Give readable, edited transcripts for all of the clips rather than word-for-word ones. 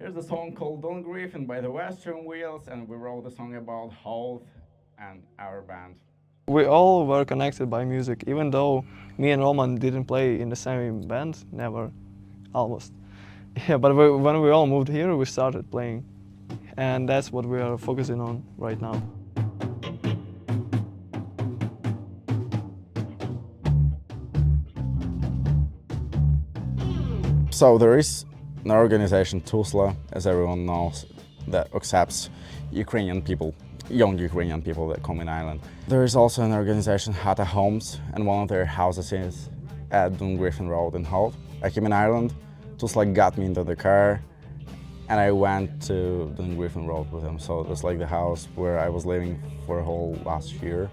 There's a song called Don't Griffin by the Western Wheels, and we wrote a song about Howth and our band. We all were connected by music, even though me and Roman didn't play in the same band, never, almost. Yeah, but when we all moved here, we started playing, and that's what we are focusing on right now. So there is an organization, Tusla, as everyone knows, that accepts Ukrainian people, young Ukrainian people that come in Ireland. There is also an organization, Howth Homes, and one of their houses is at Griffin Road in Howth. I came in Ireland, Tusla got me into the car, and I went to Griffin Road with them. So it was like the house where I was living for a whole last year.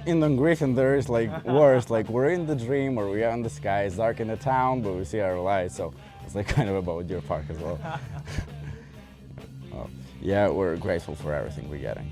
In Griffin there is like worse, like we're in the dream or we are in the sky, it's dark in the town, but we see our lights, so it's like kind of about Deer Park as well. Yeah, we're grateful for everything we're getting.